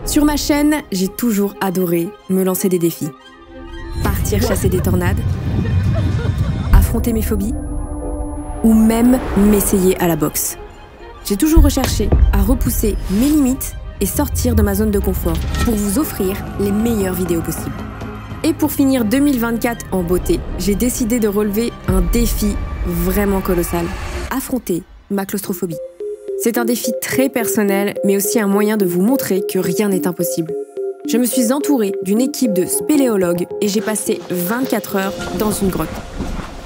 Sur ma chaîne, j'ai toujours adoré me lancer des défis. Partir chasser des tornades, affronter mes phobies, ou même m'essayer à la boxe. J'ai toujours recherché à repousser mes limites et sortir de ma zone de confort pour vous offrir les meilleures vidéos possibles. Et pour finir 2024 en beauté, j'ai décidé de relever un défi vraiment colossal. Affronter ma claustrophobie. C'est un défi très personnel, mais aussi un moyen de vous montrer que rien n'est impossible. Je me suis entourée d'une équipe de spéléologues et j'ai passé 24 heures dans une grotte.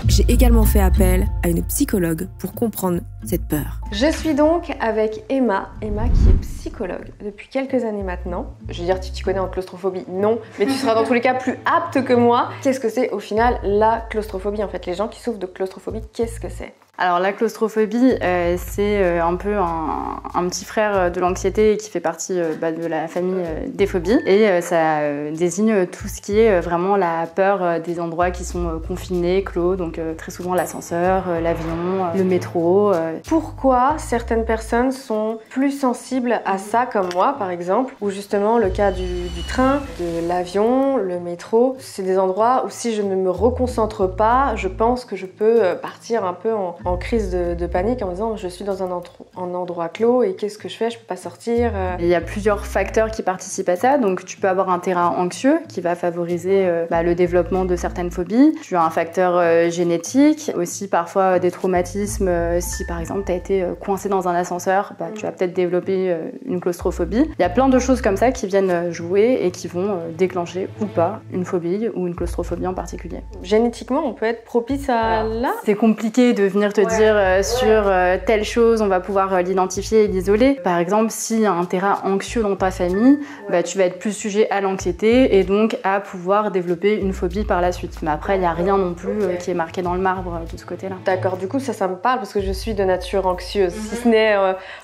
J'ai également fait appel à une psychologue pour comprendre cette peur. Je suis donc avec Emma qui est psychologue depuis quelques années maintenant. Je veux dire, tu t'y connais en claustrophobie? Non, mais tu seras dans tous les cas plus apte que moi. Qu'est-ce que c'est au final la claustrophobie en fait? Les gens qui souffrent de claustrophobie, qu'est-ce que c'est? Alors la claustrophobie, c'est un peu un petit frère de l'anxiété qui fait partie de la famille des phobies. Et ça désigne tout ce qui est vraiment la peur des endroits qui sont confinés, clos, donc très souvent l'ascenseur, l'avion, le métro. Pourquoi certaines personnes sont plus sensibles à ça, comme moi par exemple, ou justement le cas du train, de l'avion, le métro, c'est des endroits où si je ne me reconcentre pas, je pense que je peux partir un peu en crise de panique en me disant je suis dans un endroit clos et qu'est-ce que je fais, je peux pas sortir. Il y a plusieurs facteurs qui participent à ça, donc tu peux avoir un terrain anxieux qui va favoriser le développement de certaines phobies. Tu as un facteur génétique, aussi parfois des traumatismes. Si par exemple tu as été coincé dans un ascenseur, tu vas peut-être développer une claustrophobie. Il y a plein de choses comme ça qui viennent jouer et qui vont déclencher ou pas une phobie ou une claustrophobie en particulier. Génétiquement, on peut être propice à là? C'est compliqué de venir te dire sur telle chose, on va pouvoir l'identifier et l'isoler. Par exemple, s'il y a un terrain anxieux dans ta famille, tu vas être plus sujet à l'anxiété et donc à pouvoir développer une phobie par la suite. Mais après, il n'y a rien non plus qui est marqué dans le marbre de ce côté-là. D'accord, du coup ça me parle parce que je suis de nature anxieuse, si ce n'est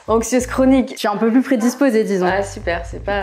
anxieuse chronique. Je suis un peu plus prédisposée, disons. Ah super, c'est pas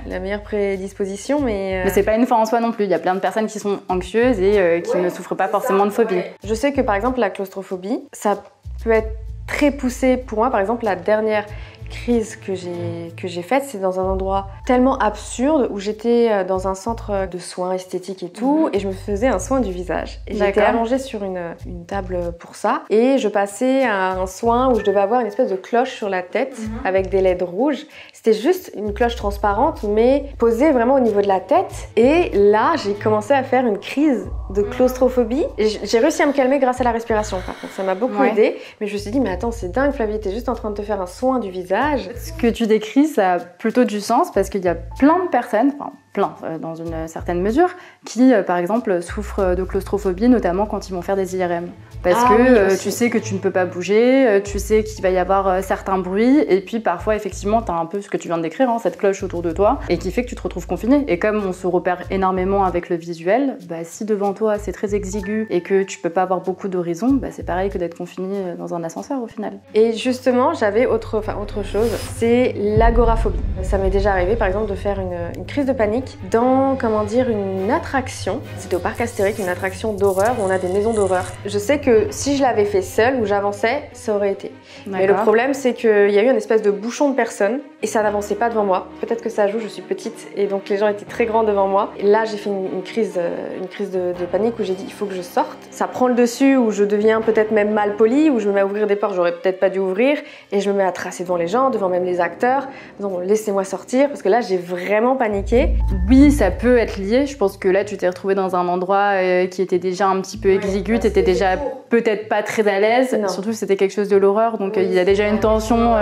la meilleure prédisposition, mais c'est pas une fin en soi non plus. Il y a plein de personnes qui sont anxieuses et qui ne souffrent pas forcément de phobie. Je sais que par exemple la claustrophobie, ça peut être très poussé pour moi. Par exemple, la dernière crise que j'ai faite, c'est dans un endroit tellement absurde où j'étais dans un centre de soins esthétiques et tout, et je me faisais un soin du visage. Et j'étais allongée sur une table pour ça, et je passais à un soin où je devais avoir une espèce de cloche sur la tête avec des LED rouges. C'était juste une cloche transparente, mais posée vraiment au niveau de la tête. Et là, j'ai commencé à faire une crise de claustrophobie. J'ai réussi à me calmer grâce à la respiration, par contre. Ça m'a beaucoup aidé. Mais je me suis dit, mais attends, c'est dingue, Flavie, t'es juste en train de te faire un soin du visage. Ce que tu décris, ça a plutôt du sens parce qu'il y a plein de personnes, enfin plein dans une certaine mesure, qui par exemple souffrent de claustrophobie, notamment quand ils vont faire des IRM. Parce que tu sais que tu ne peux pas bouger, tu sais qu'il va y avoir certains bruits, et puis parfois effectivement tu as un peu ce que tu viens de décrire, cette cloche autour de toi, et qui fait que tu te retrouves confiné. Et comme on se repère énormément avec le visuel, si devant toi c'est très exigu et que tu peux pas avoir beaucoup d'horizons, c'est pareil que d'être confiné dans un ascenseur au final. Et justement j'avais autre chose, c'est l'agoraphobie. Ça m'est déjà arrivé par exemple de faire une crise de panique dans, une attraction. C'était au parc Astérix, une attraction d'horreur où on a des maisons d'horreur. Je sais que si je l'avais fait seule ou j'avançais, ça aurait été. Mais le problème, c'est qu'il y a eu une espèce de bouchon de personnes et ça n'avançait pas devant moi. Peut-être que ça joue, je suis petite et donc les gens étaient très grands devant moi. Et là, j'ai fait une crise de panique où j'ai dit il faut que je sorte. Ça prend le dessus, où je deviens peut-être même mal polie, où je me mets à ouvrir des portes, j'aurais peut-être pas dû ouvrir, et je me mets à tracer devant les gens, devant même les acteurs. Non, laissez-moi sortir parce que là, j'ai vraiment paniqué. Oui, ça peut être lié. Je pense que là, tu t'es retrouvée dans un endroit qui était déjà un petit peu exigu, t'étais déjà peut-être pas très à l'aise. Surtout, c'était quelque chose de l'horreur, donc il y a déjà une tension,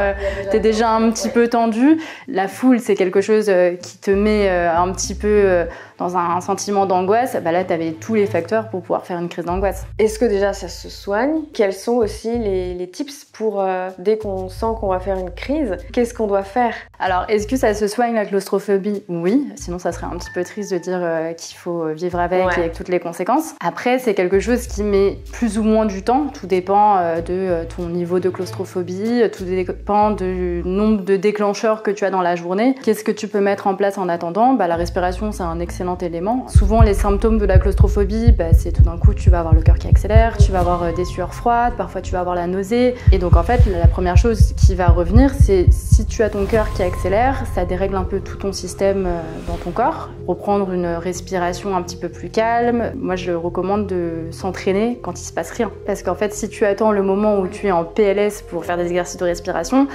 t'es déjà un petit peu tendu. La foule, c'est quelque chose qui te met un petit peu dans un sentiment d'angoisse. Là, t'avais tous les facteurs pour pouvoir faire une crise d'angoisse. Est-ce que déjà ça se soigne? Quels sont aussi les tips pour dès qu'on sent qu'on va faire une crise, qu'est-ce qu'on doit faire? Alors, est-ce que ça se soigne la claustrophobie? Oui, sinon ça serait un petit peu triste de dire qu'il faut vivre avec et avec toutes les conséquences. Après, c'est quelque chose qui met plus ou moins du temps. Tout dépend de ton niveau de claustrophobie, tout dépend du nombre de déclencheurs que tu as dans la journée. Qu'est-ce que tu peux mettre en place en attendant? La respiration, c'est un excellent un élément. Souvent, les symptômes de la claustrophobie, c'est tout d'un coup, tu vas avoir le cœur qui accélère, tu vas avoir des sueurs froides, parfois tu vas avoir la nausée. Et donc, en fait, la première chose qui va revenir, c'est si tu as ton cœur qui accélère, ça dérègle un peu tout ton système dans ton corps. Reprendre une respiration un petit peu plus calme. Moi, je recommande de s'entraîner quand il se passe rien. Parce qu'en fait, si tu attends le moment où tu es en PLS pour faire des exercices de respiration,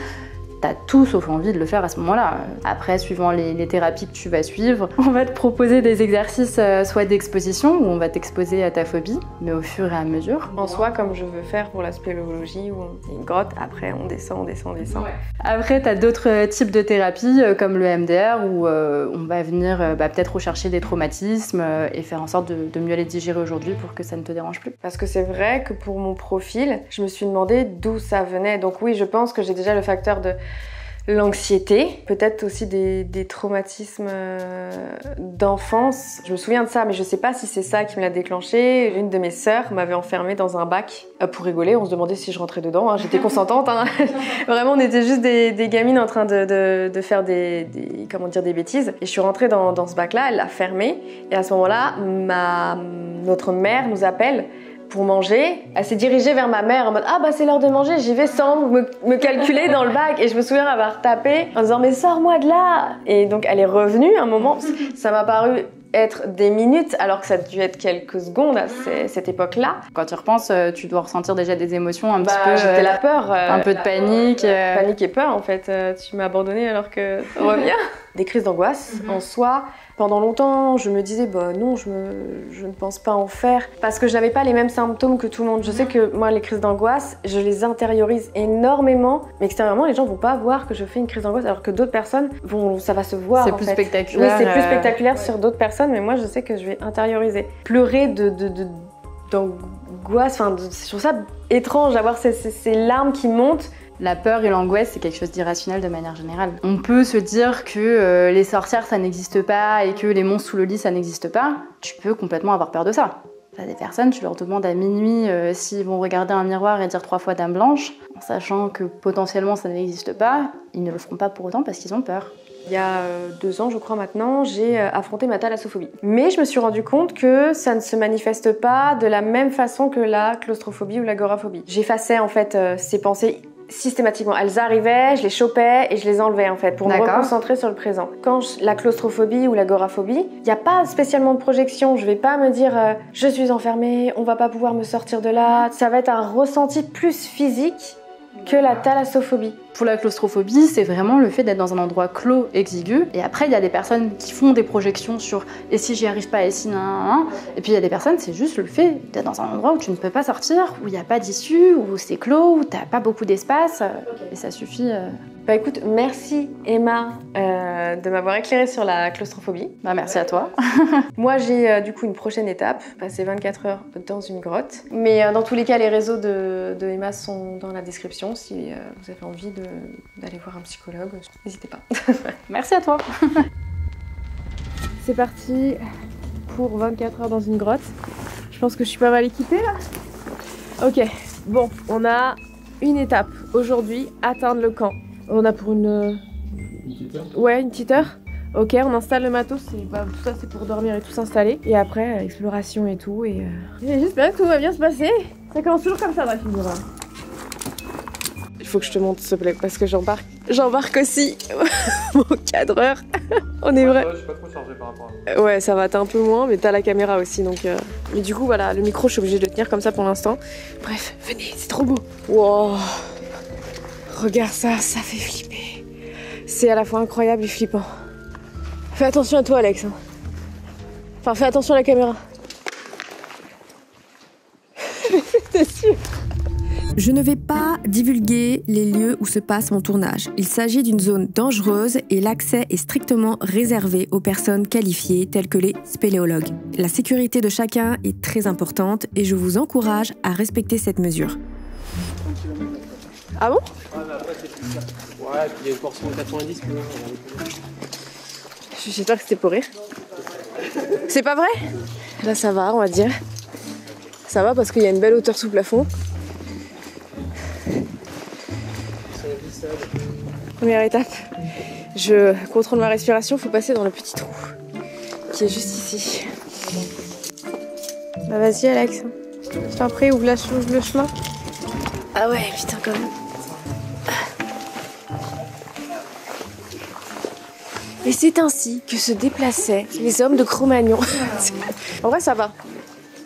t'as tout sauf envie de le faire à ce moment-là. Après, suivant les thérapies que tu vas suivre, on va te proposer des exercices soit d'exposition, où on va t'exposer à ta phobie, mais au fur et à mesure. En soi, comme je veux faire pour la spéléologie, où il y a une grotte, après on descend. Ouais. Après, t'as d'autres types de thérapies, comme le MDR, où on va venir peut-être rechercher des traumatismes et faire en sorte de mieux les digérer aujourd'hui pour que ça ne te dérange plus. Parce que c'est vrai que pour mon profil, je me suis demandé d'où ça venait. Donc oui, je pense que j'ai déjà le facteur de l'anxiété, peut-être aussi des traumatismes d'enfance. Je me souviens de ça, mais je sais pas si c'est ça qui me l'a déclenché. Une de mes sœurs m'avait enfermée dans un bac pour rigoler. On se demandait si je rentrais dedans. Hein. J'étais consentante. Hein. Vraiment, on était juste des gamines en train de faire des bêtises. Et je suis rentrée dans ce bac-là, elle l'a fermé. Et à ce moment-là, notre mère nous appelle pour manger. Elle s'est dirigée vers ma mère en mode « Ah c'est l'heure de manger, j'y vais sans me calculer dans le bac. » Et je me souviens avoir tapé en disant « Mais sors-moi de là !» Et donc elle est revenue un moment. Ça m'a paru être des minutes alors que ça a dû être quelques secondes à cette époque-là. Quand tu repenses, tu dois ressentir déjà des émotions un petit peu... J'étais la peur. Un peu de panique. Panique et peur en fait. Tu m'as abandonnée alors que ça revient. Des crises d'angoisse en soi. Pendant longtemps, je me disais, non, je ne pense pas en faire. Parce que je n'avais pas les mêmes symptômes que tout le monde. Je sais que moi, les crises d'angoisse, je les intériorise énormément. Mais extérieurement, les gens ne vont pas voir que je fais une crise d'angoisse, alors que d'autres personnes, ça va se voir. C'est plus spectaculaire. Oui, c'est plus spectaculaire sur d'autres personnes, mais moi, je sais que je vais intérioriser. Pleurer d'angoisse, je trouve ça étrange d'avoir ces larmes qui montent. La peur et l'angoisse, c'est quelque chose d'irrationnel de manière générale. On peut se dire que les sorcières, ça n'existe pas et que les monstres sous le lit, ça n'existe pas. Tu peux complètement avoir peur de ça. T'as des personnes, tu leur demandes à minuit s'ils vont regarder un miroir et dire 3 fois dame blanche, en sachant que potentiellement ça n'existe pas, ils ne le feront pas pour autant parce qu'ils ont peur. Il y a 2 ans, je crois maintenant, j'ai affronté ma thalassophobie. Mais je me suis rendu compte que ça ne se manifeste pas de la même façon que la claustrophobie ou l'agoraphobie. J'effaçais en fait ces pensées systématiquement. Elles arrivaient, je les chopais et je les enlevais en fait pour me reconcentrer sur le présent. Quand la claustrophobie ou l'agoraphobie, il n'y a pas spécialement de projection. Je vais pas me dire je suis enfermée, on va pas pouvoir me sortir de là. Ça va être un ressenti plus physique que la thalassophobie. Pour la claustrophobie, c'est vraiment le fait d'être dans un endroit clos, exigu. Et après, il y a des personnes qui font des projections sur « et si j'y arrive pas, et si nan. Et puis il y a des personnes, c'est juste le fait d'être dans un endroit où tu ne peux pas sortir, où il n'y a pas d'issue, où c'est clos, où t'as pas beaucoup d'espace. Et ça suffit. Bah écoute, merci Emma de m'avoir éclairée sur la claustrophobie. Bah merci à toi. Moi j'ai du coup une prochaine étape, passer 24 heures dans une grotte. Mais dans tous les cas, les réseaux de Emma sont dans la description. Si vous avez envie d'aller voir un psychologue, n'hésitez pas. Merci à toi. C'est parti pour 24 heures dans une grotte. Je pense que je suis pas mal équipée là. Ok, bon, on a une étape aujourd'hui, atteindre le camp. On a pour une petite heure. Ouais, une petite heure. Ok, on installe le matos, tout ça c'est pour dormir et tout s'installer. Et après, exploration et tout. Et j'espère que tout va bien se passer. Ça commence toujours comme ça, ma fille. Il faut que je te montre s'il te plaît, parce que j'embarque aussi mon cadreur. On est vrai. Je suis pas trop chargé par rapport à... Ouais, ça va, t'as un peu moins, mais t'as la caméra aussi, donc... Mais du coup, voilà, le micro, je suis obligée de le tenir comme ça pour l'instant. Bref, venez, c'est trop beau. Wow. Regarde ça, ça fait flipper. C'est à la fois incroyable et flippant. Fais attention à toi, Alex. Enfin, fais attention à la caméra. T'es sûr ? Je ne vais pas divulguer les lieux où se passe mon tournage. Il s'agit d'une zone dangereuse et l'accès est strictement réservé aux personnes qualifiées telles que les spéléologues. La sécurité de chacun est très importante et je vous encourage à respecter cette mesure. Ah bon ? Ouais, mais après c'est plus cher. Ouais, puis il y a une portion de 90 mais J'espère que c'était pour rire. C'est pas vrai ? Là ça va, on va dire. Ça va parce qu'il y a une belle hauteur sous plafond. Première étape, je contrôle ma respiration, faut passer dans le petit trou. qui est juste ici. Bah vas-y Alex, je t'en prie, ouvre le chemin. Ah ouais, putain quand même. Et c'est ainsi que se déplaçaient les hommes de Cro-Magnon. En vrai ça va,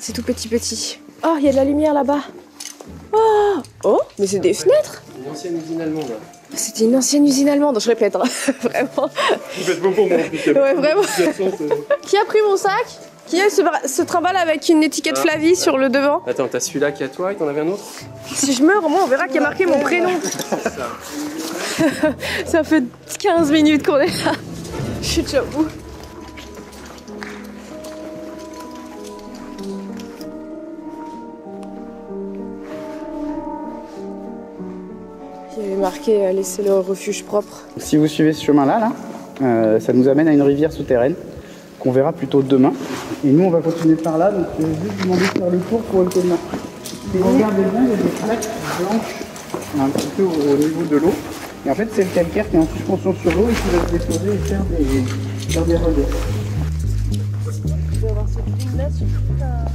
c'est tout petit. Oh, il y a de la lumière là-bas. Oh, mais c'est des fenêtres. Une ancienne usine allemande. C'était une ancienne usine allemande, je répète, hein. Vraiment. Vous faites beau pour moi. Ouais, vraiment. Qui a pris mon sac? Qui a ce trimballe avec une étiquette Flavie sur le devant? Attends, t'as celui-là qui est à toi et t'en avais un autre? Si je meurs, moi, on verra qu'il y a marqué mon prénom. Ça fait 15 minutes qu'on est là. Je suis déjà au bout. Il y avait marqué laissez le refuge propre. Si vous suivez ce chemin-là, ça nous amène à une rivière souterraine qu'on verra plutôt demain. Et nous, on va continuer par là, donc je vais juste demander de faire le tour pour éviter de marcher. Si vous regardez bien, il y a des plaques blanches un petit peu au niveau de l'eau. Et en fait, c'est le calcaire qui est en suspension sur l'eau et qui va se déposer et faire des relais.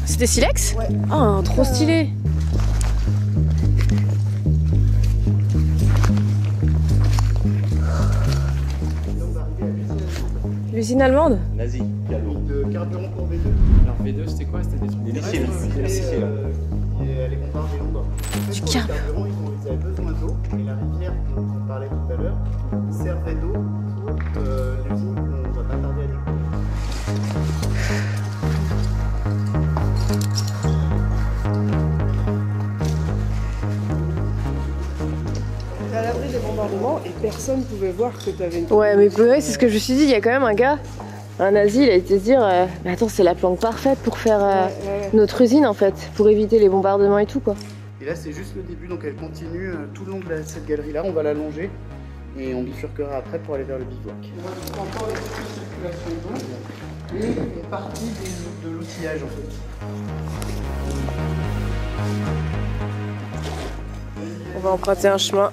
C'était Silex? Ouais. Ah, trop stylé. L'usine allemande? Nazi. De carburant pour V2. Alors V2 c'était quoi? C'était des trucs des missiles. Elle est bombardée Londres. Du carburant, ils avaient besoin d'eau. Et la rivière dont on parlait tout à l'heure servait d'eau pour l'usine qu'on va pas tarder à découvrir. T'es à l'abri des bombardements et personne pouvait voir que t'avais une... Ouais, mais ouais, c'est ce que je me suis dit, il y a quand même un gars, un nazi, il a été se dire mais attends, c'est la planque parfaite pour faire notre usine en fait, pour éviter les bombardements et tout quoi. Et là, c'est juste le début, donc elle continue tout le long de cette galerie-là. On va la longer et on bifurquera après pour aller vers le bivouac. On va encore les circulations d'eau et une partie de l'outillage en fait. On va emprunter un chemin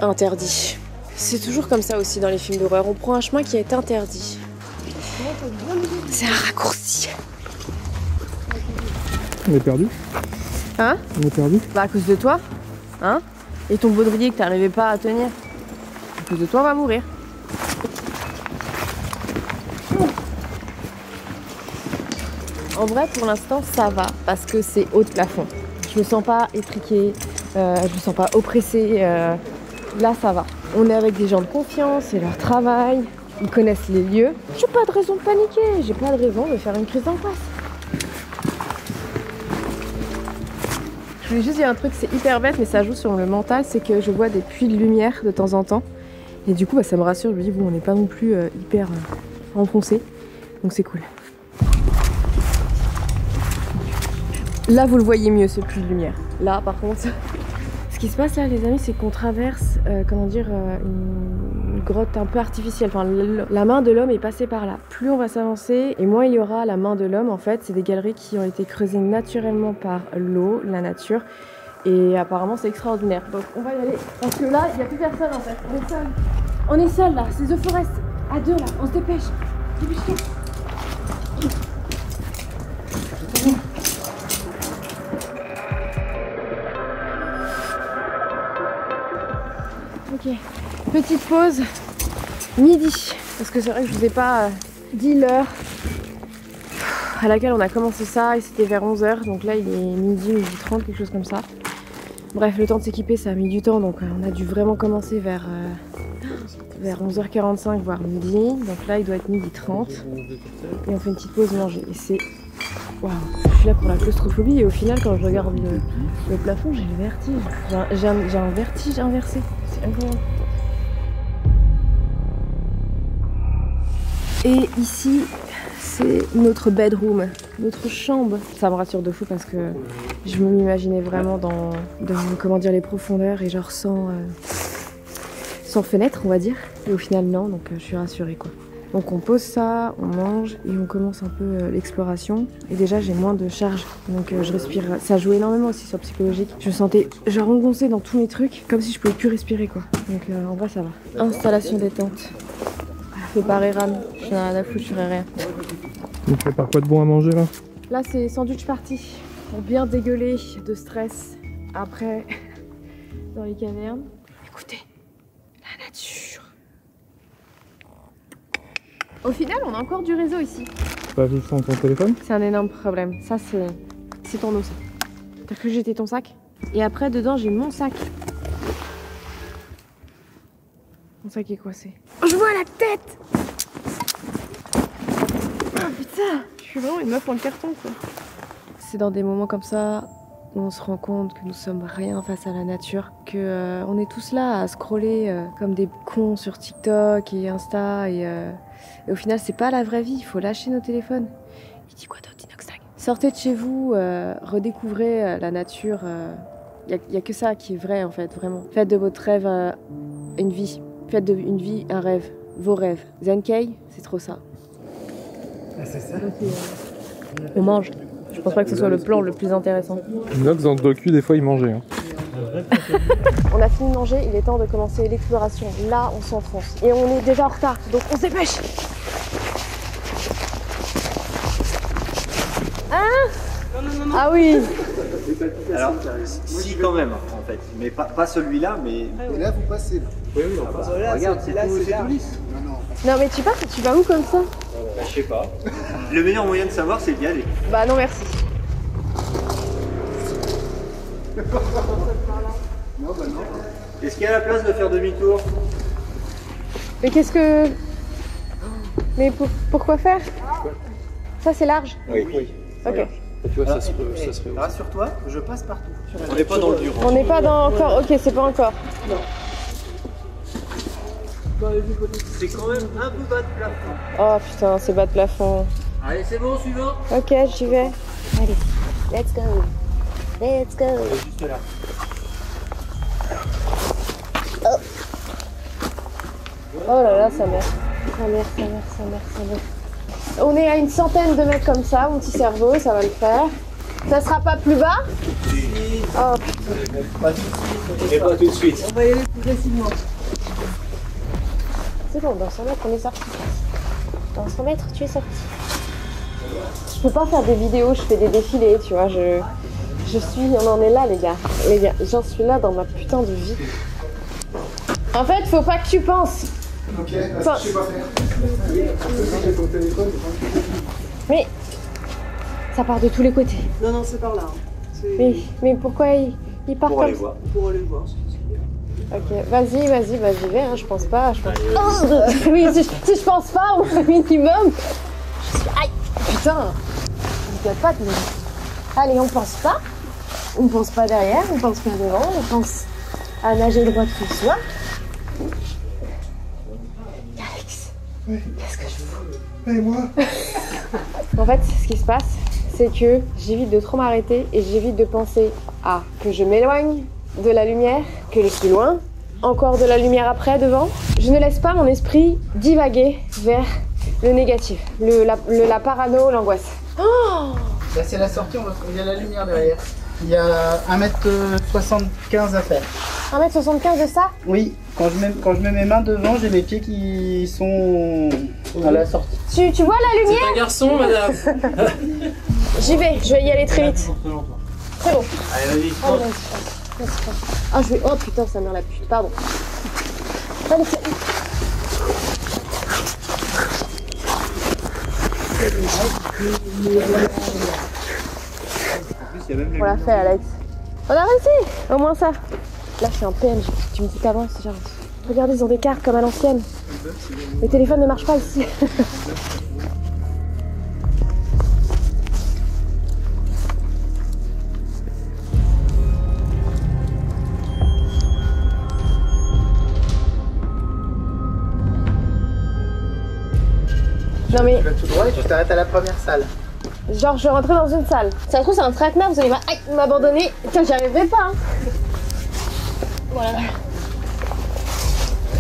interdit. C'est toujours comme ça aussi dans les films d'horreur, on prend un chemin qui est interdit. C'est un raccourci. On est perdu. Hein? On est perdu. Bah à cause de toi, hein? Et ton baudrier que t'arrivais pas à tenir. À cause de toi, on va mourir. En vrai, pour l'instant, ça va, parce que c'est haut de plafond. Je me sens pas étriquée, je me sens pas oppressée. Là, ça va. On est avec des gens de confiance, c'est leur travail, ils connaissent les lieux. J'ai pas de raison de paniquer, j'ai pas de raison de faire une crise d'angoisse. Je voulais juste dire un truc, c'est hyper bête, mais ça joue sur le mental, c'est que je vois des puits de lumière de temps en temps. Et du coup, bah, ça me rassure, je me dis, bon, on n'est pas non plus hyper enfoncé, donc c'est cool. Là, vous le voyez mieux, ce puits de lumière. Là, par contre, ce qui se passe là, les amis, c'est qu'on traverse, une grotte un peu artificielle. Enfin, la main de l'homme est passée par là. Plus on va s'avancer, et moins il y aura la main de l'homme. En fait, c'est des galeries qui ont été creusées naturellement par l'eau, la nature. Et apparemment, c'est extraordinaire. Donc, on va y aller. Parce que là, il n'y a plus personne, en fait. On est seul. On est seul, là. C'est The Forest. À deux, là. On se dépêche. Dépêche-toi. Ok, petite pause, midi, parce que c'est vrai que je vous ai pas dit l'heure à laquelle on a commencé ça et c'était vers 11h, donc là il est midi 30, quelque chose comme ça. Bref, le temps de s'équiper ça a mis du temps, donc on a dû vraiment commencer vers 11h45 voire midi, donc là il doit être midi 30 et on fait une petite pause manger et c'est... Waouh, je suis là pour la claustrophobie et au final quand je regarde le plafond j'ai le vertige, j'ai un vertige inversé. C'est incroyable. Et ici, c'est notre bedroom, notre chambre. Ça me rassure de fou parce que je m'imaginais vraiment dans comment dire, les profondeurs et genre sans fenêtre, on va dire. Et au final, non, donc je suis rassurée quoi. Donc on pose ça, on mange et on commence un peu l'exploration. Et déjà j'ai moins de charge, donc je respire. Ça joue énormément aussi sur le psychologique. Je me sentais genre engoncée dans tous mes trucs, comme si je pouvais plus respirer quoi. Donc en vrai ça va. Installation détente. Voilà. préparer Ram. J'en ai rien à foutre, je ferai rien. Tu prépares quoi de bon à manger là? Là, c'est sandwich party. Pour bien dégueuler de stress après dans les cavernes. Écoutez, la nature. Au final, on a encore du réseau ici. Pas vivre sans ton téléphone? C'est un énorme problème. Ça, c'est ton eau, ça. T'as cru que j'étais ton sac? Et après, dedans, j'ai mon sac. Mon sac est coincé. Oh, je vois la tête! Oh putain! Je suis vraiment une meuf en carton, quoi. C'est dans des moments comme ça où on se rend compte que nous sommes rien face à la nature, que on est tous là à scroller comme des cons sur TikTok et Insta et au final c'est pas la vraie vie, il faut lâcher nos téléphones. Il dit quoi d'autre, Inoxtag? Sortez de chez vous, redécouvrez la nature, y a que ça qui est vrai en fait, vraiment. Faites de votre rêve une vie, faites de une vie un rêve, vos rêves. Zenkei, c'est trop ça. Ah, c'est ça. Donc, on mange. Je pense pas que ce soit le plan le plus intéressant. Inox dans le docu, des fois il mangeait. Hein. On a fini de manger, il est temps de commencer l'exploration. Là, on s'enfonce. Et on est déjà en retard, donc on se dépêche. Hein? Non. Ah oui. Alors, si quand même, en fait. Mais pas celui-là, mais... Et là, vous passez. Là. Oui, on passe. Regarde, c'est tout lisse. Non mais tu pars, tu vas où comme ça? Bah, je sais pas. Le meilleur moyen de savoir, c'est d'y aller. Bah non merci. Non, bah non. Est-ce qu'il y a la place de faire demi-tour? Mais qu'est-ce que... Mais pourquoi faire? Ça c'est large? Oui. Ok. Tu vois, ça serait... Rassure-toi, je passe partout. On n'est pas dans le dur. On n'est pas dans encore... Ok, c'est pas encore. C'est quand même un peu bas de plafond. Oh putain, c'est bas de plafond. Allez, c'est bon, suivant. Ok, j'y vais. Allez, let's go. Let's go. Juste là. Oh là là, sa mère. Sa mère. On est à une centaine de mètres comme ça, mon petit cerveau, ça va le faire. Ça sera pas plus bas? Oh putain. Et pas tout de suite. On va y aller progressivement. C'est bon, dans 100 mètres, on est sorti. Dans 100 mètres, tu es sorti. Je peux pas faire des vidéos, je fais des défilés, tu vois. On en est là, les gars. Les gars, j'en suis là dans ma putain de vie. En fait, faut pas que tu penses. Ok, Enfin, je sais pas faire. J'ai ton téléphone. mais ça part de tous les côtés. Non, c'est par là. Mais pourquoi il part Pour aller comme ça? voir. Pour aller voir. Ok, vas-y, vais, hein, je pense pas. Oh, oui, si je pense pas au minimum. Aïe, putain, je ne pas de nous. Allez, on pense pas. On pense pas derrière, on pense pas devant, on pense à nager droit tout soi. Alex, qu'est-ce que je fous? Et moi? En fait, ce qui se passe, c'est que j'évite de trop m'arrêter et j'évite de penser à que je m'éloigne de la lumière, que je suis loin, encore de la lumière après, devant. Je ne laisse pas mon esprit divaguer vers le négatif, la parano, l'angoisse. Oh! Là, c'est la sortie, il y a la lumière derrière. Il y a 1m75 à faire. 1m75 de ça? Oui, quand je mets mes mains devant, j'ai mes pieds qui sont à la sortie. Tu vois la lumière? C'est un garçon, madame. J'y vais, je vais y aller très vite. C'est bon. Allez, vas-y. Allez, vas-y. Ah, je vais... Oh putain, ça mère la pute, pardon. Allez, c'est... On l'a fait, Alex. On a réussi. Au moins ça. Là, je suis un PNJ. Tu me dis t'avances, j'avance. Regardez, ils ont des cartes comme à l'ancienne. Le téléphone ne marche pas ici. Non mais... Tu vas tout droit et tu t'arrêtes à la première salle. Genre je rentrais dans une salle. Ça se trouve c'est un traquenard, vous allez m'abandonner. Putain, j'y arriverai pas. Hein. Voilà.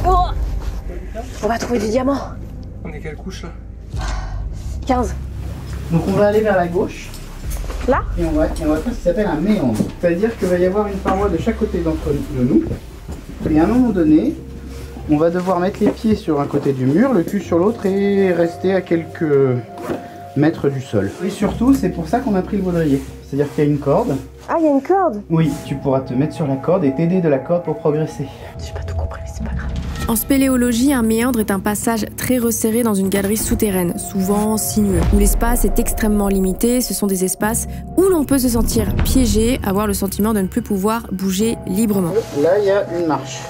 Oh, on va trouver du diamant. On est quelle couche là? 15. Donc on va aller vers la gauche. Là? Et on va faire ce qui s'appelle un méandre. C'est-à-dire qu'il va y avoir une paroi de chaque côté d'entre nous. Et à un moment donné, On va devoir mettre les pieds sur un côté du mur, le cul sur l'autre et rester à quelques mètres du sol. Et surtout, c'est pour ça qu'on a pris le baudrier. C'est-à-dire qu'il y a une corde. Ah, il y a une corde? Oui, tu pourras te mettre sur la corde et t'aider de la corde pour progresser. J'ai pas tout compris, mais c'est pas grave. En spéléologie, un méandre est un passage très resserré dans une galerie souterraine, souvent sinueux, où l'espace est extrêmement limité. Ce sont des espaces où l'on peut se sentir piégé, avoir le sentiment de ne plus pouvoir bouger librement. Là, il y a une marche.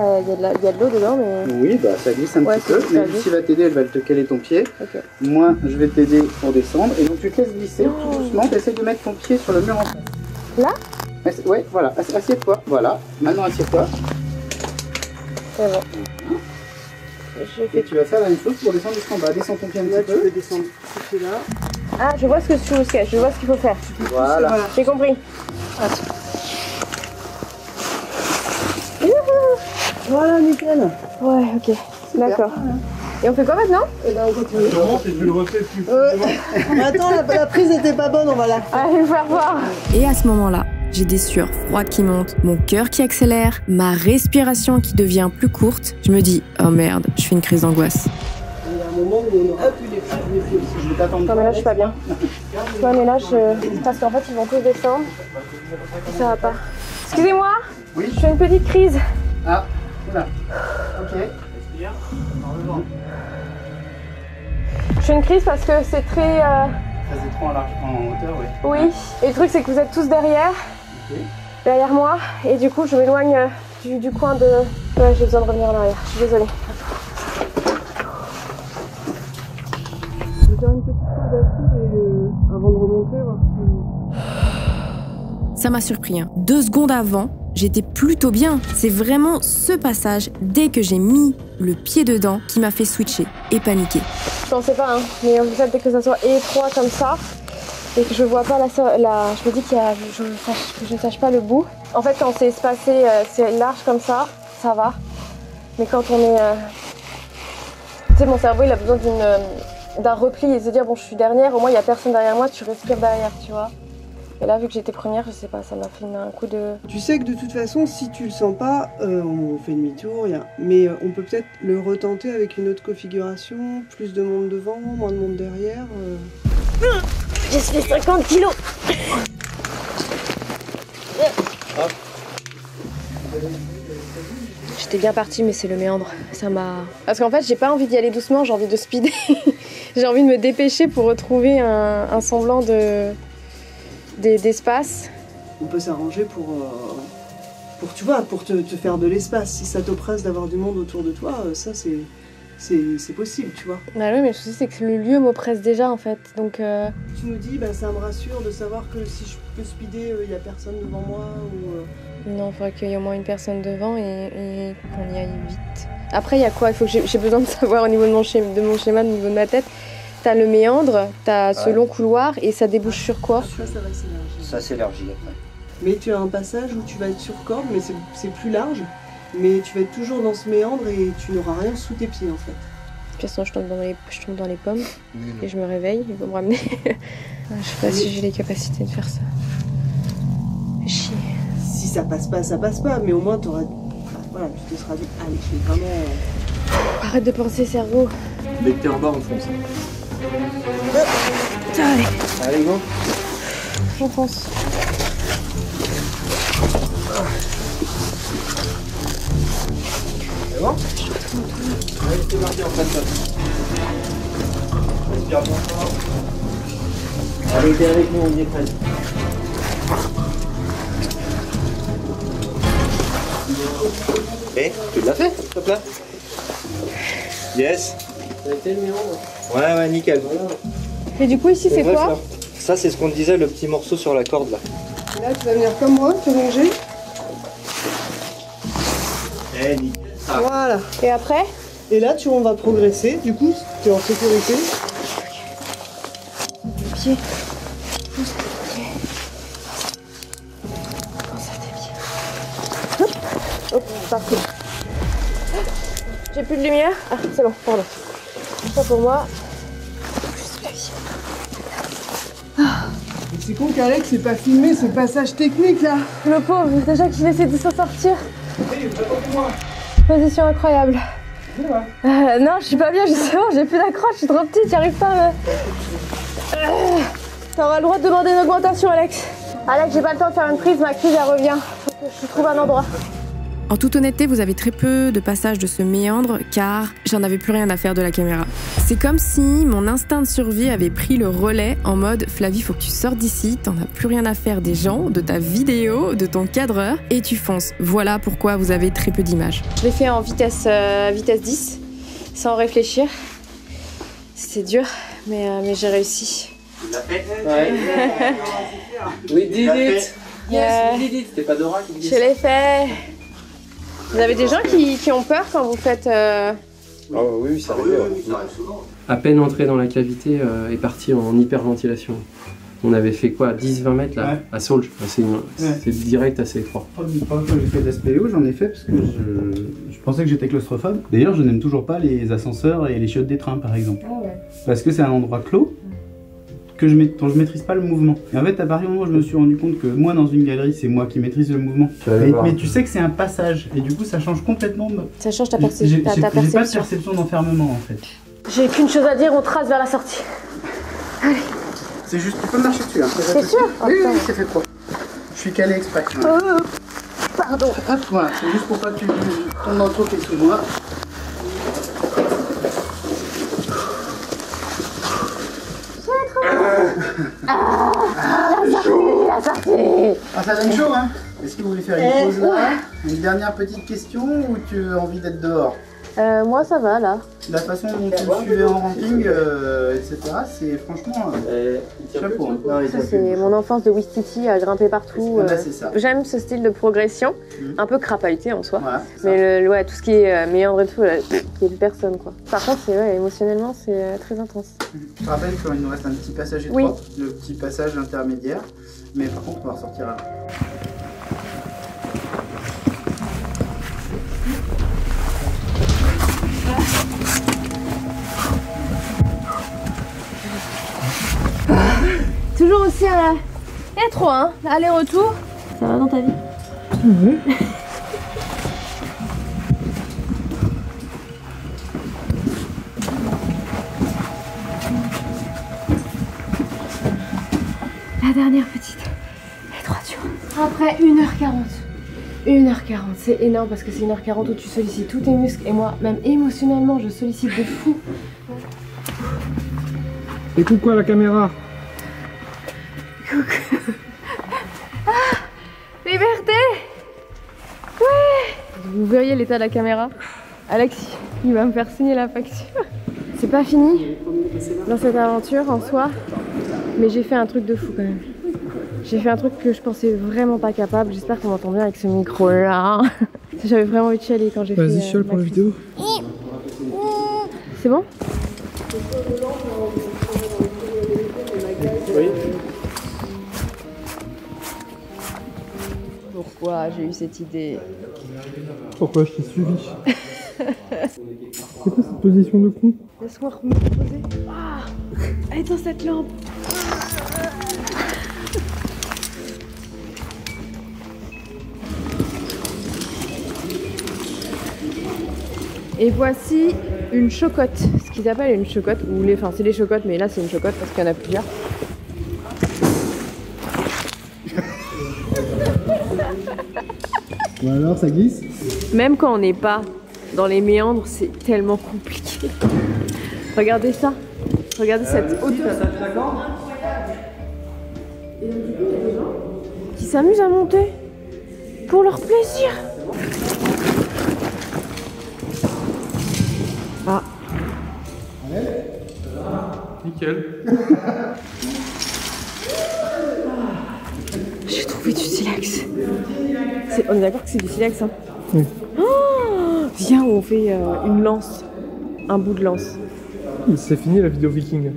Il y a de l'eau dedans, mais... Oui, bah ça glisse un petit peu, mais Lucie va t'aider, elle va te caler ton pied. Okay. Moi, je vais t'aider pour descendre, et donc tu te laisses glisser tout doucement, tu essaies de mettre ton pied sur le mur en face. Là? Ouais, voilà, assieds-toi, voilà. Maintenant, assieds-toi. C'est bon. Et tu vas faire la même chose pour descendre jusqu'en bas. Descends ton pied un petit peu. Tu peux descendre ce pied-là. Ah, je vois ce qu'il faut faire. Voilà. J'ai compris. Voilà, nickel. Ouais, ok. D'accord. Et on fait quoi maintenant? Et ben on continue. Et tu le refais plus. Attends, la prise n'était pas bonne, on va la faire. Allez, faire voir. Et à ce moment-là, j'ai des sueurs froides qui montent, mon cœur qui accélère, ma respiration qui devient plus courte. Je me dis, oh merde, je fais une crise d'angoisse. Il y a un moment où on n'aura plus les pieds. Je vais t'attendre. Non mais là je suis pas bien. Ouais mais là parce qu'en fait ils vont tous descendre. Ça va pas. Excusez-moi. Oui. Je fais une petite crise. Ah, voilà. Ok. Je fais une crise parce que c'est très... Ça c'est trop en hauteur, oui. Oui. Et le truc c'est que vous êtes tous derrière. Ok. Derrière moi. Et du coup je m'éloigne du coin de... Ouais, j'ai besoin de revenir en arrière. Je suis désolée. Je vais faire une petite pause là-dessus avant de remonter, voir si... Ça m'a surpris, hein. 2 secondes avant, j'étais plutôt bien. C'est vraiment ce passage, dès que j'ai mis le pied dedans, qui m'a fait switcher et paniquer. Je pensais pas, hein. Mais en fait dès que ça soit étroit comme ça, et que je vois pas je me dis que je sache pas le bout. En fait quand c'est espacé, c'est large comme ça va. Mais quand on est... Tu sais, mon cerveau il a besoin d'un repli et se dire bon je suis dernière, au moins il y a personne derrière moi, tu respires derrière, tu vois. Et là vu que j'étais première, je sais pas, ça m'a fait un coup de... Tu sais que de toute façon, si tu le sens pas, on fait demi-tour, mais on peut peut-être le retenter avec une autre configuration, plus de monde devant, moins de monde derrière. J'ai fait 50 kilos. J'étais bien partie, mais c'est le méandre. Ça m'a... Parce qu'en fait, j'ai pas envie d'y aller doucement, j'ai envie de speeder. J'ai envie de me dépêcher pour retrouver un semblant d'espace. On peut s'arranger pour tu vois, pour te faire de l'espace. Si ça t'oppresse d'avoir du monde autour de toi, ça c'est possible, tu vois. Bah oui, mais le souci c'est que le lieu m'oppresse déjà en fait, donc... Tu nous dis, bah, ça me rassure de savoir que si je peux speeder, il y a personne devant moi ou... Non, il faudrait qu'il y ait au moins une personne devant et qu'on y aille vite. Après, il y a quoi? Il faut que j'ai besoin de savoir au niveau de mon schéma, au niveau de ma tête. T'as le méandre, t'as ce long couloir et ça débouche sur quoi? Ça va s'élargir. Ça s'élargit après. Mais tu as un passage où tu vas être sur corde, mais c'est plus large. Mais tu vas être toujours dans ce méandre et tu n'auras rien sous tes pieds en fait. De toute façon, je tombe dans les pommes et je me réveille, ils vont me ramener. Je sais pas si j'ai les capacités de faire ça. Fais chier. Si ça passe pas, mais au moins t'auras... Enfin, voilà, tu te seras dit, allez, je vais vraiment... Arrête de penser, cerveau. Dès que t'es en bas, on fonce. Allez, Allez, go. on fonce. C'est bon? Allez, c'est parti, en fait. Respire bien fort. Allez, t'es avec nous, on y est prêt. Eh, tu l'as fait, s'il te plaît? Yes. Ça a été le méandre. Ouais, nickel. Et du coup, ici, c'est bref, quoi? là. Ça, c'est ce qu'on disait, le petit morceau sur la corde, là. Et là, tu vas venir comme moi, te longer. Eh, nickel. Ça. Voilà. Et après? Et là, on va progresser. Du coup, tu es en sécurité. Le pied. Pousse tes pieds. Pense à tes pieds. Hop. Hop, parfait. J'ai plus de lumière. Ah, c'est bon, pardon. Ça pour moi. Juste la vie. Mais c'est con qu'Alex n'ait pas filmé ce passage technique là. Le pauvre, déjà qu'il essaie de s'en sortir. Hey, attends-moi. Position incroyable. Non, je suis pas bien justement, j'ai plus d'accroche, je suis trop petite, j'arrive pas à me... T'auras le droit de demander une augmentation, Alex. Alex, j'ai pas le temps de faire une prise, ma crise elle revient. Faut que je trouve un endroit. En toute honnêteté, vous avez très peu de passages de ce méandre car j'en avais plus rien à faire de la caméra. C'est comme si mon instinct de survie avait pris le relais en mode « Flavie, faut que tu sortes d'ici, t'en as plus rien à faire des gens, de ta vidéo, de ton cadreur et tu fonces. » Voilà pourquoi vous avez très peu d'images. Je l'ai fait en vitesse 10, sans réfléchir. C'était dur, mais j'ai réussi. Tu l'as fait? Ouais. We did it. Yes, we did it. C'était pas Dora qui disait Je l'ai fait. Vous avez des gens qui ont peur quand vous faites... Oh oui, ça arrive. À peine entré dans la cavité, est parti en hyperventilation. On avait fait quoi, 10-20 mètres là, ouais. à Saulge. C'est direct assez étroit. Quand j'ai fait de la spéléo, j'en ai fait parce que je pensais que j'étais claustrophobe. D'ailleurs, je n'aime toujours pas les ascenseurs et les chiottes des trains par exemple. Ah ouais. Parce que c'est un endroit clos dont je maîtrise pas le mouvement. Et en fait, à partir du moment où je me suis rendu compte que moi, dans une galerie, c'est moi qui maîtrise le mouvement. Mais tu sais que c'est un passage, et du coup, ça change complètement. Ça change ta J'ai perception. pas de perception d'enfermement, en fait. J'ai qu'une chose à dire, on trace vers la sortie. Allez. C'est juste, tu peux marcher dessus. Hein. C'est sûr? Oui, oui, c'est fait pour. Je suis calé exprès. Oh, pardon. Hop, voilà, c'est juste pour pas que ton manteau qui est sous moi. La sortie. Ah, ça donne chaud, hein? Est-ce que vous voulez faire une pause là? Une dernière petite question ou tu as envie d'être dehors? Moi ça va là. La façon dont tu me suivais en ramping, etc., c'est franchement chapeau. Ça c'est mon enfance de Wistiti à grimper partout. C'est ça. J'aime ce style de progression, un peu crapahuté en soi. Voilà, mais ouais, tout ce qui est méandre et tout, il n'y a plus personne quoi. Par contre, émotionnellement, c'est très intense. Je te rappelle qu'il nous reste un petit passage étroit, oui. Le petit passage intermédiaire, mais par contre, on va ressortir là. Toujours aussi étroit, hein, aller-retour. Ça va dans ta vie? Oui. La dernière petite étroiture. Après 1h40. 1h40, c'est énorme parce que c'est 1h40 où tu sollicites tous tes muscles et moi, même émotionnellement, je sollicite de fou. Et coucou à la caméra. Coucou. Ah, liberté. Ouais. Vous verriez l'état de la caméra. Alex, il va me faire signer la facture. C'est pas fini dans cette aventure en soi, mais j'ai fait un truc de fou quand même. J'ai fait un truc que je pensais vraiment pas capable. J'espère qu'on m'entend bien avec ce micro là. J'avais vraiment envie de chialer quand j'ai fait. Vas-y, chiale pour la vidéo. C'est bon? Oui. Pourquoi j'ai eu cette idée? Pourquoi je t'ai suivi? C'est quoi cette position de con? Laisse-moi me reposer. Ah, elle est dans cette lampe. Et voici une chocotte, ce qu'ils appellent une chocotte, ou enfin c'est des chocottes, mais là c'est une chocotte parce qu'il y en a plusieurs. Bon alors, ça glisse? Même quand on n'est pas dans les méandres, c'est tellement compliqué. Regardez ça, regardez cette hauteur. Qui s'amusent à monter pour leur plaisir. Ah. Nickel. J'ai trouvé du silex. On est d'accord que c'est du silex, hein? Oui. Oh, viens, on fait une lance. Un bout de lance. C'est fini la vidéo viking.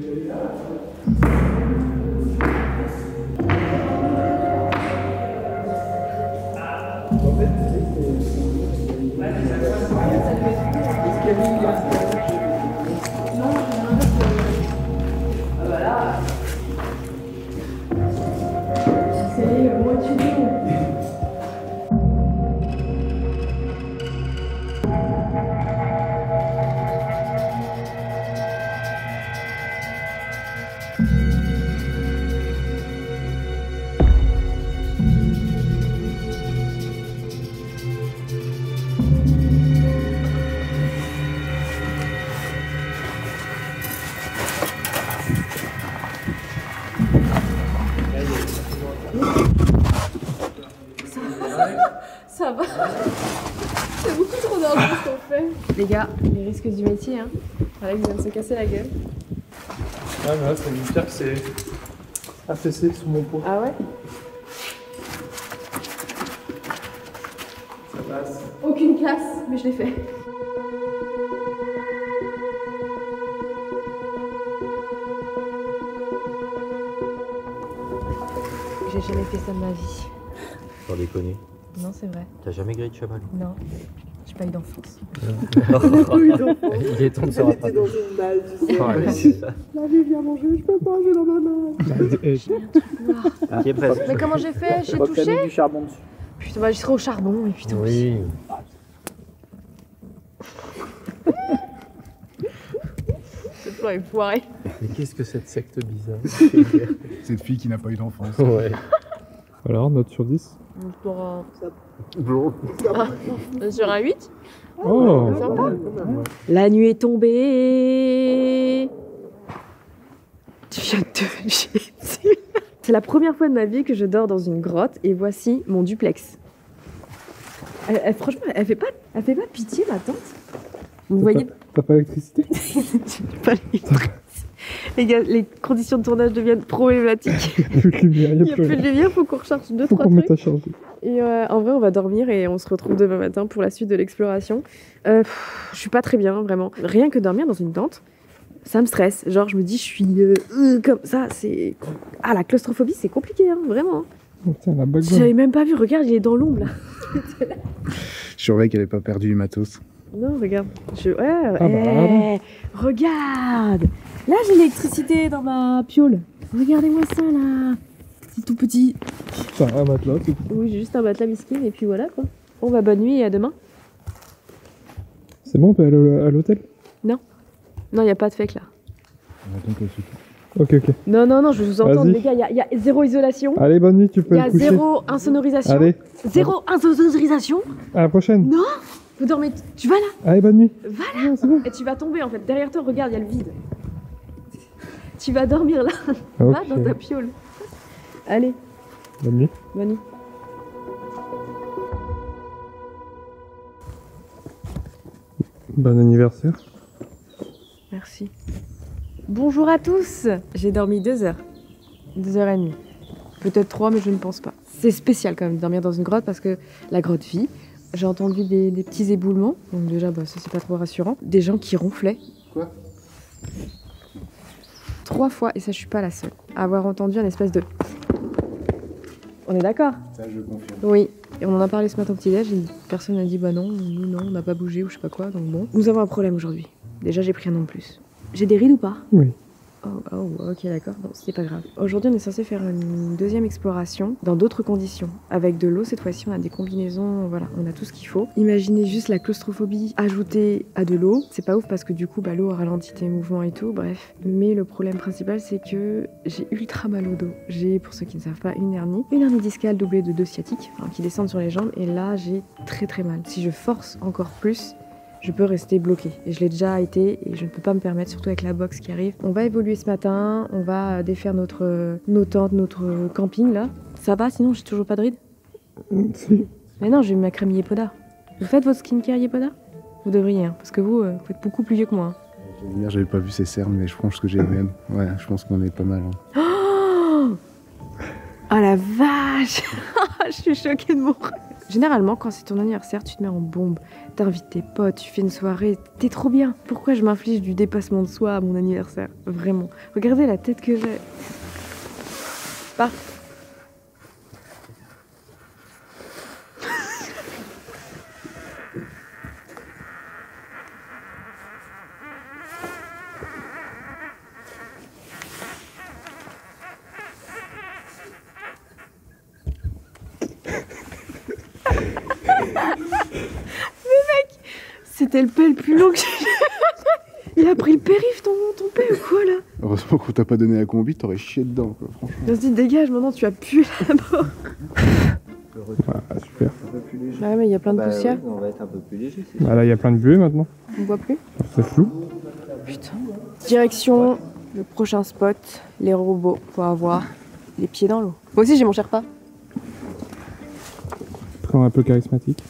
là-bas. C'est beaucoup trop dangereux ce qu'on fait. Les gars, les risques du métier, hein. Voilà, il vient de se casser la gueule. Ah, mais là, c'est une pierre qui s'est affaissée sous mon pot. Ah ouais? Ça passe. Aucune classe, mais je l'ai fait. J'ai jamais fait ça de ma vie. Sans déconner. Non, c'est vrai. T'as jamais grillé de chamallow? Non. J'ai pas eu d'enfance. Il est temps de se rattraper. dans une balle, tu sais. Ouais, c'est ça. La vie vient manger, je peux pas, j'ai dans ma main. Qui est presque. Mais comment j'ai fait? J'ai Je crois que t'as touché? mis du charbon dessus. Putain, bah, je serai au charbon et puis tant pis. Oui. Ce plan est foiré. Mais qu'est-ce que cette secte bizarre? Cette fille qui n'a pas eu d'enfance. Ouais. Alors, note sur 10? Sur un 8? Oh! Sympa. La nuit est tombée. Tu viens de te jeter. C'est la première fois de ma vie que je dors dans une grotte et voici mon duplex. Franchement, elle fait pas pitié, ma tante. Vous voyez T'as pas l'électricité? pas les gars, les conditions de tournage deviennent problématiques. Il n'y a plus de lumière, Il n'y a plus de lumière, faut qu'on recharge 2-3 Faut qu'on trucs. mette à charger. Et en vrai, on va dormir et on se retrouve demain matin pour la suite de l'exploration. Je suis pas très bien, vraiment. Rien que dormir dans une tente, ça me stresse. Genre, je me dis, je suis comme ça, c'est... Ah, la claustrophobie, c'est compliqué, hein, vraiment. Oh, tiens, la bague. J'avais même pas vu, regarde, il est dans l'ombre, là. Je surveille qu'elle ait pas perdu du matos. Non, regarde. Ouais, Ah bah, regarde. Là, j'ai l'électricité dans ma piole. Regardez-moi ça, là. C'est tout petit. T'as un matelas, c'est tout. Oui, j'ai juste un matelas miskin et puis voilà, quoi. Bon, bah, bonne nuit et à demain. C'est bon, on peut aller à l'hôtel? Non, il n'y a pas de fake, là. On attend qu'elle se couche. Ok, ok. Non, je vous entends, Vas-y. les gars, il y a zéro isolation. Allez, bonne nuit, tu peux Il y a te coucher. zéro insonorisation. Allez, Zéro insonorisation. à la prochaine. Non, vous dormez. Tu vas là. Allez, bonne nuit. Va là. Ah, c'est bon. Et tu vas tomber en fait. Derrière toi, regarde, il y a le vide. Tu vas dormir là. Ok. Va dans ta piole. Allez, Bonne nuit. bonne nuit. Bon anniversaire. Merci. Bonjour à tous. J'ai dormi 2 heures. 2h30. Peut-être 3, mais je ne pense pas. C'est spécial quand même de dormir dans une grotte parce que la grotte vit. J'ai entendu des petits éboulements. Donc déjà, ça c'est pas trop rassurant. Des gens qui ronflaient. Quoi? 3 fois, et ça je suis pas la seule, à avoir entendu un espèce de... On est d'accord? Ça, je confirme. Oui. Et on en a parlé ce matin au petit-déj et personne n'a dit bah non, nous non, on n'a pas bougé ou je sais pas quoi, donc bon. Nous avons un problème aujourd'hui. Déjà j'ai pris un an de plus. J'ai des rides ou pas? Oui. Oh, ok, d'accord. Bon, c'est pas grave. Aujourd'hui, on est censé faire une deuxième exploration dans d'autres conditions. Avec de l'eau, cette fois-ci, on a des combinaisons, voilà, on a tout ce qu'il faut. Imaginez juste la claustrophobie ajoutée à de l'eau. C'est pas ouf parce que du coup, l'eau ralentit tes mouvements et tout, bref. Mais le problème principal, c'est que j'ai ultra mal au dos. J'ai, pour ceux qui ne savent pas, une hernie discale doublée de 2 sciatiques, qui descendent sur les jambes. Et là, j'ai très très mal. Si je force encore plus, je peux rester bloquée. Et je l'ai déjà été et je ne peux pas me permettre, surtout avec la boxe qui arrive. On va évoluer ce matin, on va défaire nos tentes, notre camping là. Ça va sinon j'ai toujours pas de rides? Si. Mais non, j'ai eu ma crème Yepoda. Vous faites votre skincare Yepoda? Vous devriez, hein, parce que vous êtes beaucoup plus vieux que moi. Hein. Hier, j'avais pas vu ses cernes, mais je pense que j'ai les mêmes. Ouais, je pense qu'on est pas mal. Hein. Oh la vache. Je suis choquée de mourir. Généralement, quand c'est ton anniversaire, tu te mets en bombe. T'invites tes potes, tu fais une soirée, t'es trop bien. Pourquoi je m'inflige du dépassement de soi à mon anniversaire? Vraiment. Regardez la tête que j'ai. Pas. C'était le paix le plus long que j'ai. Il a pris le périph' ton paix ou quoi là? Heureusement qu'on t'a pas donné la combi, t'aurais chié dedans, quoi, franchement. On se dit dégage, maintenant tu as pué là-bas. Ah, super. Ah mais il y a plein de poussière. Oui, on va être un peu plus léger. Bah là, il y a plein de buées maintenant. On voit plus. C'est flou. Putain. Direction le prochain spot, les robots, pour avoir les pieds dans l'eau. Moi aussi j'ai mon Sherpa. quand un peu charismatique.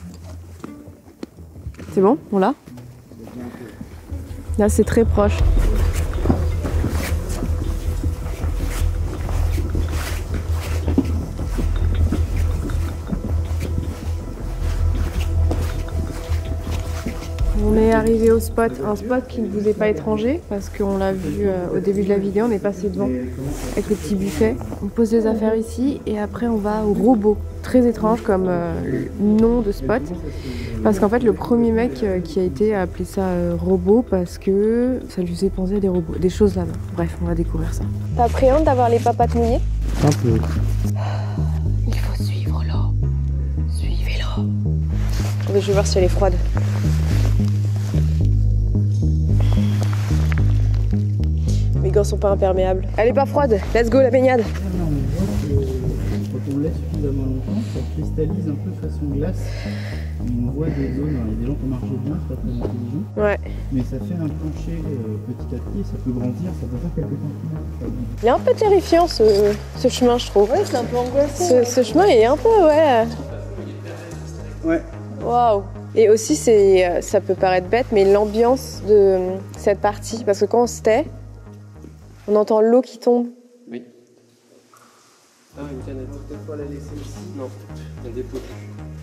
C'est bon, on l'a? Là, c'est très proche. On est arrivé au spot, un spot qui ne vous est pas étranger parce qu'on l'a vu au début de la vidéo, on est passé devant avec le petit buffet. On pose les affaires ici et après on va au robot. Très étrange comme nom de spot parce qu'en fait le premier mec qui a été a appelé ça robot parce que ça lui faisait penser à des robots, des choses là-bas. Bref, on va découvrir ça. T'appréhendes d'avoir les papates mouillées? Un peu. Il faut suivre l'eau. Suivez l'eau. Je vais voir si elle est froide. Mes gants sont pas imperméables. Elle est pas froide. Let's go la baignade. Non, mais on voit que quand on laisse suffisamment longtemps, ça cristallise un peu façon glace. On voit des zones, il y a des gens qui ont marché bien, c'est pas très intelligent. Ouais. Mais ça fait un plancher petit à petit, ça peut grandir, ça peut faire quelques centimètres. Il est un peu terrifiant ce chemin, je trouve. Ouais, c'est un peu angoissant. Ce chemin est un peu, ouais. Ouais. Waouh. Et aussi, ça peut paraître bête, mais l'ambiance de cette partie, parce que quand on se tait, on entend l'eau qui tombe. Oui. Ah, une canette. Peut-être pas la laisser ici. Non, un dépôt.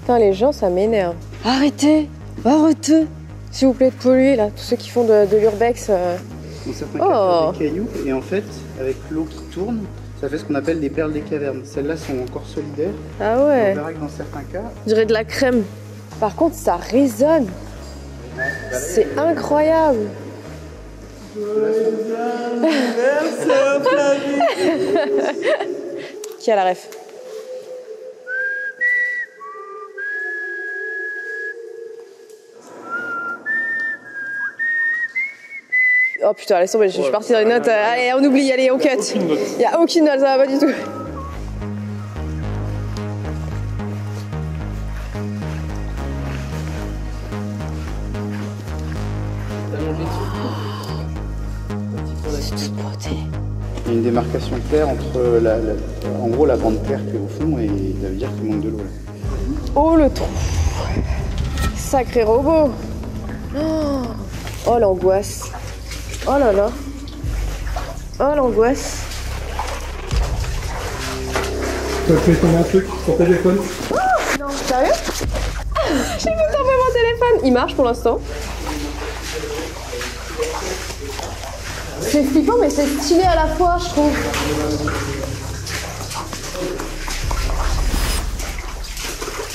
Putain, les gens, ça m'énerve. Arrêtez. Arrêtez. S'il vous plaît, de polluer, là. Tous ceux qui font de l'urbex. Dans certains cas, des cailloux, et en fait, avec l'eau qui tourne, ça fait ce qu'on appelle des perles des cavernes. Celles-là sont encore solidaires. Ah ouais. On verra que dans certains cas... Je dirais de la crème. Par contre, ça résonne. C'est incroyable. Qui a la ref? Oh putain, laisse tomber, je suis partie dans les notes. Allez, on oublie, allez, on cut. Il n'y a aucune note, ça va pas du tout. Il y a une démarcation claire entre en gros la grande terre qui est au fond et ça veut dire qu'il manque de l'eau. Oh le trou. Sacré robot. Oh l'angoisse. Oh là là. Oh l'angoisse. Tu as fait un truc sur ton téléphone? Non, sérieux? J'ai vu tomber mon téléphone. Il marche pour l'instant. C'est flippant mais c'est stylé à la fois, je trouve.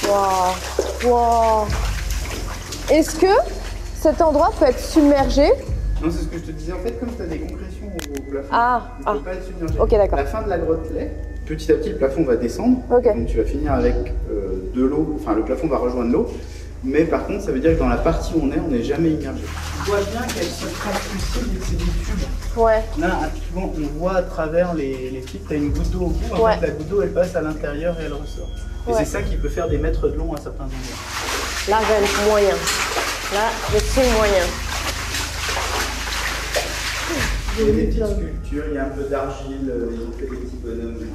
Waouh. Waouh. Est-ce que cet endroit peut être submergé? Non, c'est ce que je te disais. En fait, comme tu as des compressions au plafond, il ne peut pas être submergé. Ok, d'accord. La fin de la grotte l'est. Petit à petit, le plafond va descendre. Okay. Donc tu vas finir avec de l'eau. Enfin, le plafond va rejoindre l'eau. Mais par contre, ça veut dire que dans la partie où on n'est jamais immergé. Tu vois bien qu'elle se translucide et que c'est des tubes. Ouais. Là, souvent, on voit à travers les fibres, tu as une goutte d'eau au bout. En fait, la goutte d'eau, elle passe à l'intérieur et elle ressort. Et c'est ça qui peut faire des mètres de long à certains endroits. Là, j'ai le moyen. Là, je sais le moyen. Il y a des petites sculptures, il y a un peu d'argile, ils ont fait des petits bonhommes.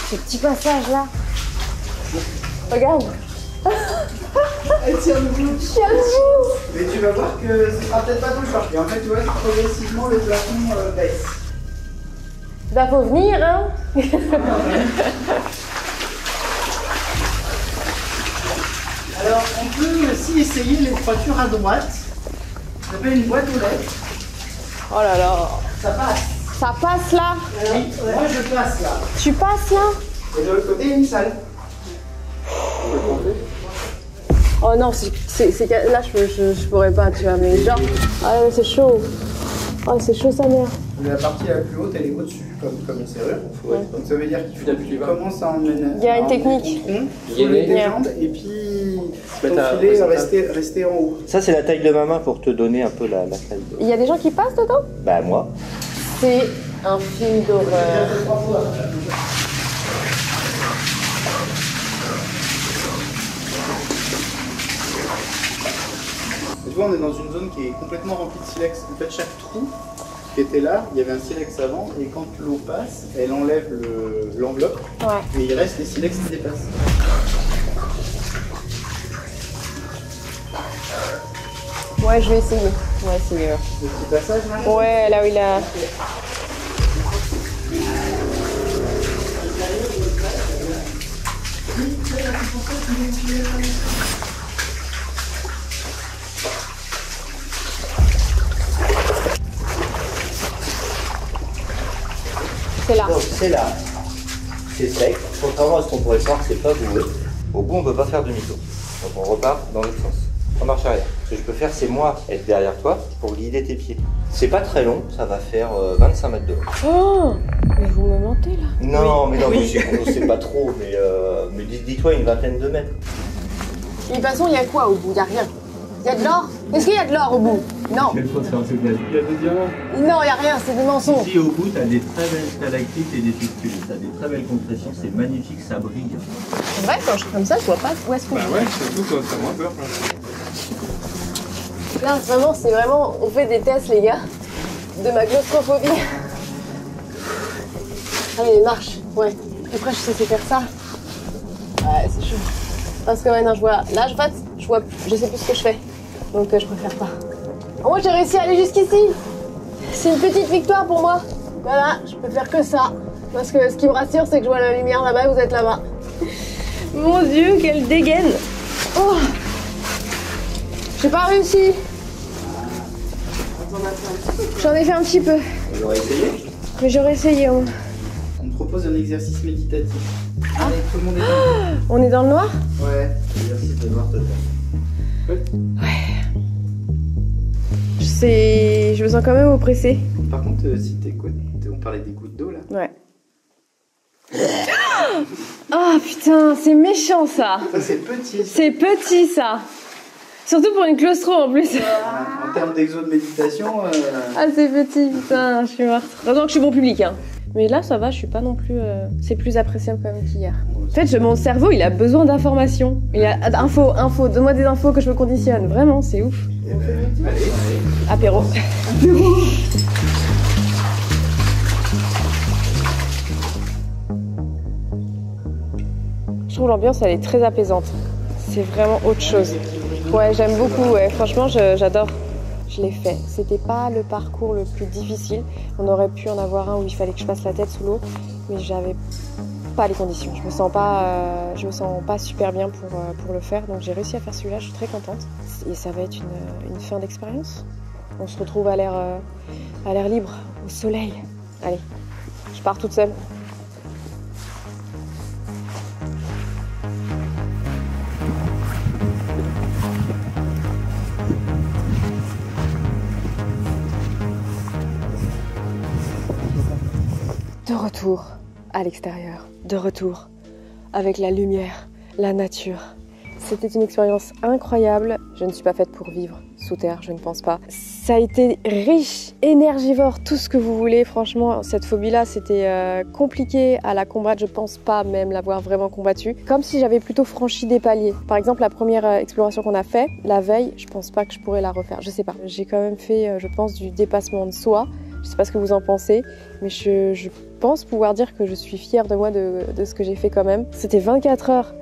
Ce petit passage là. Regarde. Elle tient debout. Tiens debout. Mais tu vas voir que ce sera peut-être pas tout le temps. Et en fait, tu vois, progressivement, le plafond baisse. Bah, faut venir, hein. Alors, on peut aussi essayer les voitures à droite. Ça s'appelle une boîte aux lettres. Oh là là. Ça passe. Ça passe là? Oui, moi je passe là. Tu passes là? Et de l'autre côté, il y a une salle. Oh non, là je pourrais pas, tu vois, mais genre. Ah ouais, c'est chaud. Oh, c'est chaud sa mère. La partie la plus haute, elle est au-dessus, comme une serrure. Donc ça veut dire qu'il faut que tu commences à emmener. Il y a une technique. Les jambes et puis ton filet rester en haut. Ça, c'est la taille de ma main pour te donner un peu la taille. Il y a des gens qui passent dedans? Bah, moi. C'est un film d'horreur. Tu vois, on est dans une zone qui est complètement remplie de silex. En fait, chaque trou qui était là, il y avait un silex avant, et quand l'eau passe, elle enlève l'enveloppe, et il reste les silex qui dépassent. Ouais, je vais essayer. On va essayer. Le petit passage là? Ouais, là où il a... C'est là. Donc c'est là. C'est sec. Contrairement à ce qu'on pourrait croire, c'est pas boueux. Au bout, on peut pas faire demi-tour. Donc on repart dans l'autre sens. En marche arrière. Ce que je peux faire, c'est moi être derrière toi pour guider tes pieds. C'est pas très long, ça va faire 25 mètres de haut. Oh, mais vous me mentez là. Non, mais non, c'est pas trop, mais dis-toi une vingtaine de mètres. De toute façon, il y a quoi au bout? Il y a rien. Il y a de l'or? Est-ce qu'il y a de l'or au bout? Non. Il y a des diamants. Non, il n'y a rien, c'est des mensonges. Ici au bout, t'as des très belles stalactites et des pistules. T'as des très belles compressions, c'est magnifique, ça brille. C'est vrai, quand je suis comme ça, je vois pas où est-ce qu'on Bah ouais, surtout quand t'as moins peur. Là, vraiment, c'est vraiment... On fait des tests, les gars, de ma claustrophobie. Allez, marche. Ouais. Après, je sais faire ça. Ouais, c'est chaud. Parce que, ouais, non, je vois... Là, en fait, je sais plus ce que je fais. Donc, je préfère pas. Moi, j'ai réussi à aller jusqu'ici. C'est une petite victoire pour moi. Voilà, je peux faire que ça. Parce que ce qui me rassure, c'est que je vois la lumière là-bas et vous êtes là-bas. Mon Dieu, quelle dégaine. Oh, j'ai pas réussi. J'en ai fait un petit peu. Vous aurez essayé? Mais j'aurais essayé. On te propose un exercice méditatif. Allez, tout le monde est dans le... On est dans le noir? Ouais, exercice de noir total. Ouais. Je me sens quand même oppressée. Par contre, si t'écoutes, on parlait des gouttes d'eau là. Ouais. Ah putain, c'est méchant ça. Ça c'est petit. C'est petit ça. Surtout pour une claustro en plus. En termes d'exo de méditation... Ah c'est petit, putain, je suis morte. Heureusement que je suis bon public, hein. Mais là ça va, je suis pas non plus... C'est plus appréciable quand même qu'hier. En fait, mon cerveau il a besoin d'informations. Il a info, donne-moi des infos que je me conditionne. Vraiment, c'est ouf. Allez. Apéro. Je trouve l'ambiance elle est très apaisante. C'est vraiment autre chose. Ouais, j'aime beaucoup, ouais. Franchement j'adore. Je l'ai fait. C'était pas le parcours le plus difficile. On aurait pu en avoir un où il fallait que je passe la tête sous l'eau, mais j'avais pas les conditions. Je me sens pas super bien pour le faire, donc j'ai réussi à faire celui-là. Je suis très contente. Et ça va être une fin d'expérience. On se retrouve à l'air libre, au soleil. Allez, je pars toute seule. De retour à l'extérieur, de retour avec la lumière, la nature. C'était une expérience incroyable. Je ne suis pas faite pour vivre sous terre, je ne pense pas. Ça a été riche, énergivore, tout ce que vous voulez. Franchement, cette phobie-là, c'était compliqué à la combattre. Je pense pas même l'avoir vraiment combattue. Comme si j'avais plutôt franchi des paliers. Par exemple, la première exploration qu'on a fait, la veille, je pense pas que je pourrais la refaire. Je sais pas. J'ai quand même fait, je pense, du dépassement de soi. Je sais pas ce que vous en pensez, mais je pense pouvoir dire que je suis fière de moi, de ce que j'ai fait quand même. C'était 24 heures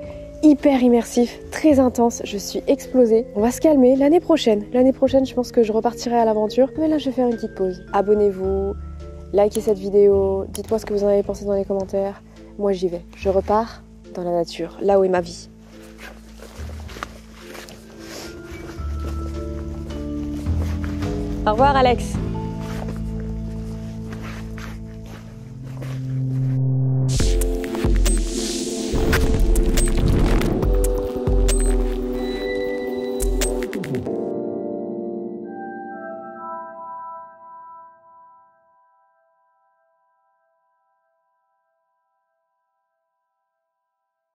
hyper immersif, très intense, je suis explosée. On va se calmer l'année prochaine, je pense que je repartirai à l'aventure, mais là je vais faire une petite pause. Abonnez-vous, likez cette vidéo, dites-moi ce que vous en avez pensé dans les commentaires. Moi j'y vais, je repars dans la nature, là où est ma vie. Au revoir Alex.